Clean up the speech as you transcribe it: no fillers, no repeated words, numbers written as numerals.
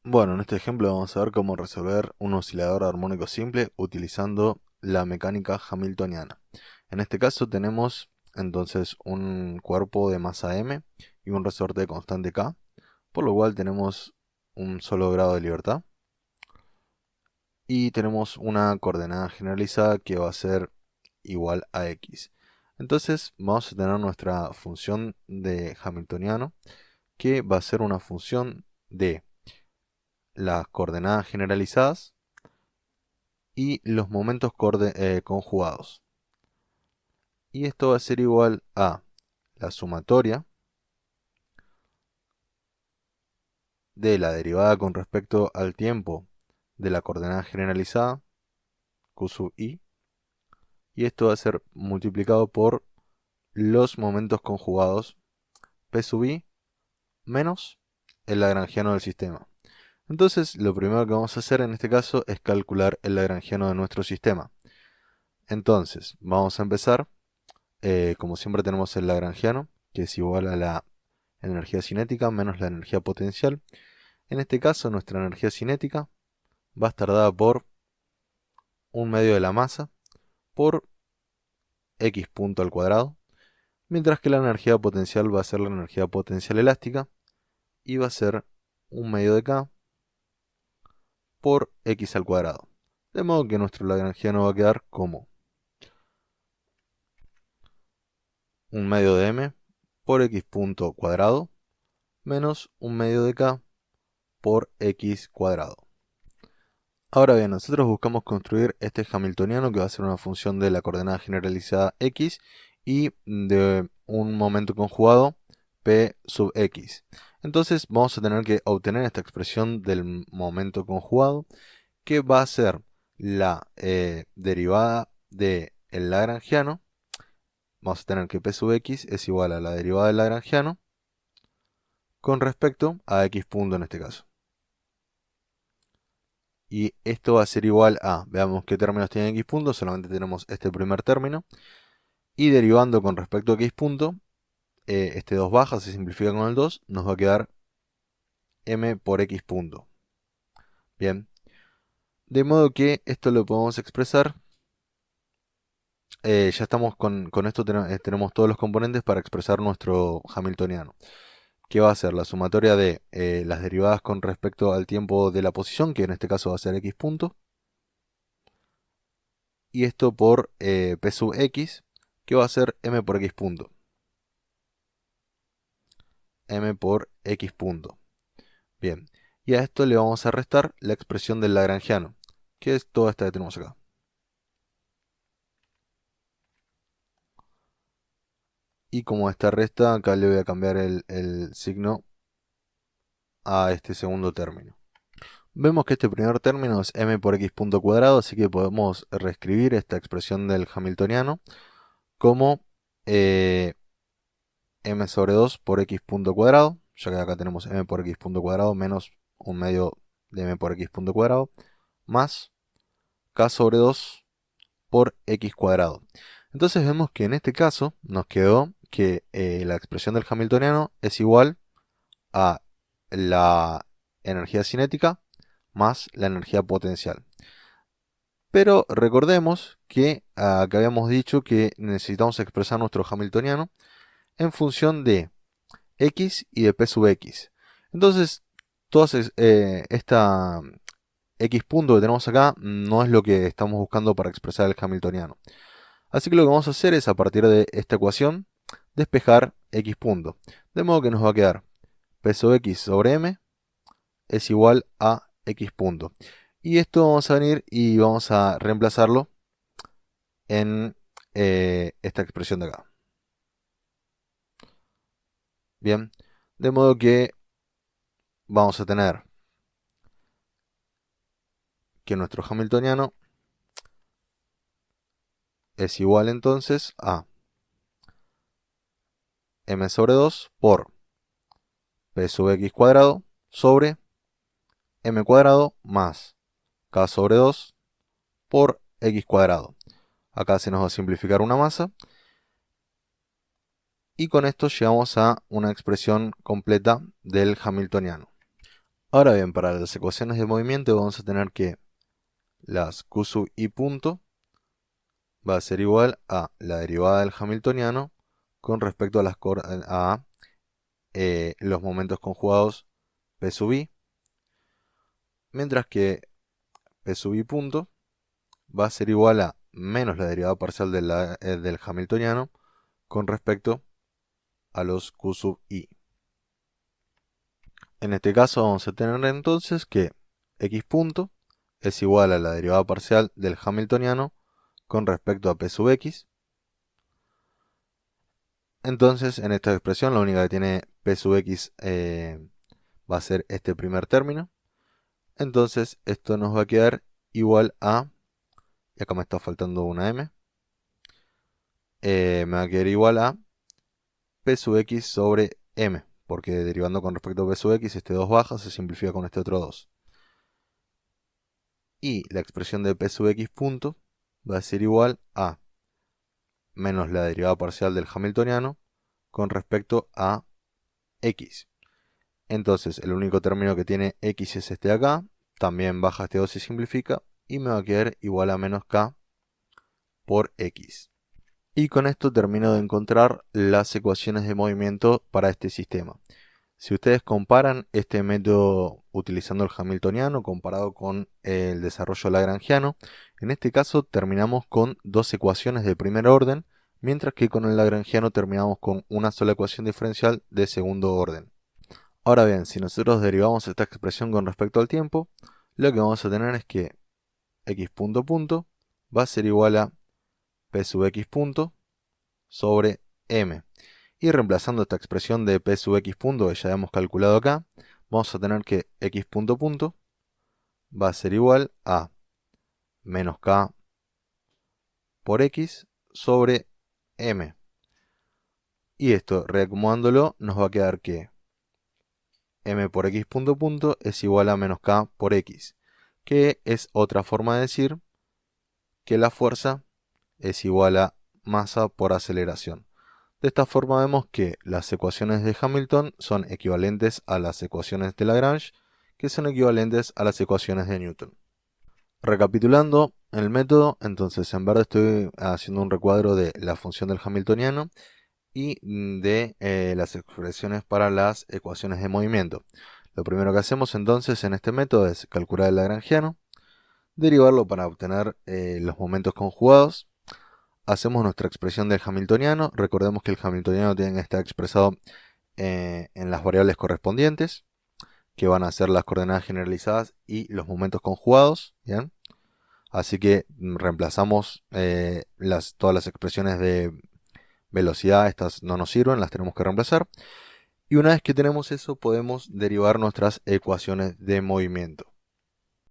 Bueno, en este ejemplo vamos a ver cómo resolver un oscilador armónico simple utilizando la mecánica hamiltoniana. En este caso tenemos entonces un cuerpo de masa m y un resorte de constante k, por lo cual tenemos un solo grado de libertad y tenemos una coordenada generalizada que va a ser igual a x. Entonces vamos a tener nuestra función de hamiltoniano que va a ser una función de las coordenadas generalizadas y los momentos conjugados. Y esto va a ser igual a la sumatoria de la derivada con respecto al tiempo de la coordenada generalizada, q sub i, y esto va a ser multiplicado por los momentos conjugados, p sub i, menos el lagrangiano del sistema. Entonces, lo primero que vamos a hacer en este caso es calcular el lagrangiano de nuestro sistema. Entonces, vamos a empezar, como siempre tenemos el lagrangiano, que es igual a la energía cinética menos la energía potencial. En este caso, nuestra energía cinética va a estar dada por un medio de la masa por x punto al cuadrado, mientras que la energía potencial va a ser la energía potencial elástica y va a ser un medio de k por x al cuadrado. De modo que nuestro lagrangiano va a quedar como un medio de m por x punto cuadrado menos un medio de k por x cuadrado. Ahora bien, nosotros buscamos construir este hamiltoniano que va a ser una función de la coordenada generalizada x y de un momento conjugado p sub x. Entonces vamos a tener que obtener esta expresión del momento conjugado que va a ser la derivada del lagrangiano. Vamos a tener que p sub x es igual a la derivada del lagrangiano con respecto a x punto en este caso. Y esto va a ser igual a, veamos qué términos tiene x punto, solamente tenemos este primer término. Y derivando con respecto a x punto, este 2 baja, se simplifica con el 2, nos va a quedar m por x punto. Bien, de modo que esto lo podemos expresar, ya estamos con esto, tenemos todos los componentes para expresar nuestro hamiltoniano, que va a ser la sumatoria de las derivadas con respecto al tiempo de la posición, que en este caso va a ser x punto, y esto por p sub x, que va a ser m por x punto. M por x punto. Bien, y a esto le vamos a restar la expresión del lagrangiano, que es toda esta que tenemos acá. Y como esta resta, acá le voy a cambiar el signo a este segundo término. Vemos que este primer término es m por x punto cuadrado, así que podemos reescribir esta expresión del hamiltoniano como m sobre 2 por x punto cuadrado, ya que acá tenemos m por x punto cuadrado menos un medio de m por x punto cuadrado, más k sobre 2 por x cuadrado. Entonces vemos que en este caso nos quedó que la expresión del hamiltoniano es igual a la energía cinética más la energía potencial. Pero recordemos que acá habíamos dicho que necesitamos expresar nuestro hamiltoniano en función de x y de p sub x. Entonces, esta x punto que tenemos acá no es lo que estamos buscando para expresar el hamiltoniano. Así que lo que vamos a hacer es, a partir de esta ecuación, despejar x punto. De modo que nos va a quedar p sub x sobre m es igual a x punto. Y esto vamos a venir y vamos a reemplazarlo en esta expresión de acá. Bien, de modo que vamos a tener que nuestro hamiltoniano es igual entonces a m sobre 2 por p sub x cuadrado sobre m cuadrado más k sobre 2 por x cuadrado. Acá se nos va a simplificar una masa. Y con esto llegamos a una expresión completa del hamiltoniano. Ahora bien, para las ecuaciones de movimiento vamos a tener que las q sub i punto va a ser igual a la derivada del hamiltoniano con respecto a los momentos conjugados p sub i, mientras que p sub i punto va a ser igual a menos la derivada parcial del hamiltoniano con respecto a los q sub i. En este caso vamos a tener entonces que x punto es igual a la derivada parcial del hamiltoniano con respecto a p sub x. Entonces en esta expresión la única que tiene p sub x va a ser este primer término. Entonces esto nos va a quedar igual a, y acá me está faltando una m, me va a quedar igual a p sub x sobre m, porque derivando con respecto a p sub x, este 2 baja, se simplifica con este otro 2. Y la expresión de p sub x punto va a ser igual a menos la derivada parcial del hamiltoniano con respecto a x. Entonces el único término que tiene x es este de acá, también baja este 2 y simplifica, y me va a quedar igual a menos k por x. Y con esto termino de encontrar las ecuaciones de movimiento para este sistema. Si ustedes comparan este método utilizando el hamiltoniano comparado con el desarrollo lagrangiano, en este caso terminamos con dos ecuaciones de primer orden, mientras que con el lagrangiano terminamos con una sola ecuación diferencial de segundo orden. Ahora bien, si nosotros derivamos esta expresión con respecto al tiempo, lo que vamos a tener es que x punto punto va a ser igual a p sub x punto sobre m. Y reemplazando esta expresión de p sub x punto que ya hemos calculado acá, vamos a tener que x punto punto va a ser igual a menos k por x sobre m. Y esto, reacomodándolo, nos va a quedar que m por x punto punto es igual a menos k por x, que es otra forma de decir que la fuerza es igual a masa por aceleración. De esta forma vemos que las ecuaciones de Hamilton son equivalentes a las ecuaciones de Lagrange, que son equivalentes a las ecuaciones de Newton. Recapitulando el método, entonces en verde estoy haciendo un recuadro de la función del Hamiltoniano y de las expresiones para las ecuaciones de movimiento. Lo primero que hacemos entonces en este método es calcular el lagrangiano, derivarlo para obtener los momentos conjugados. Hacemos nuestra expresión del hamiltoniano. Recordemos que el hamiltoniano tiene que estar expresado en las variables correspondientes, que van a ser las coordenadas generalizadas y los momentos conjugados. ¿Bien? Así que reemplazamos todas las expresiones de velocidad, estas no nos sirven, las tenemos que reemplazar. Y una vez que tenemos eso, podemos derivar nuestras ecuaciones de movimiento.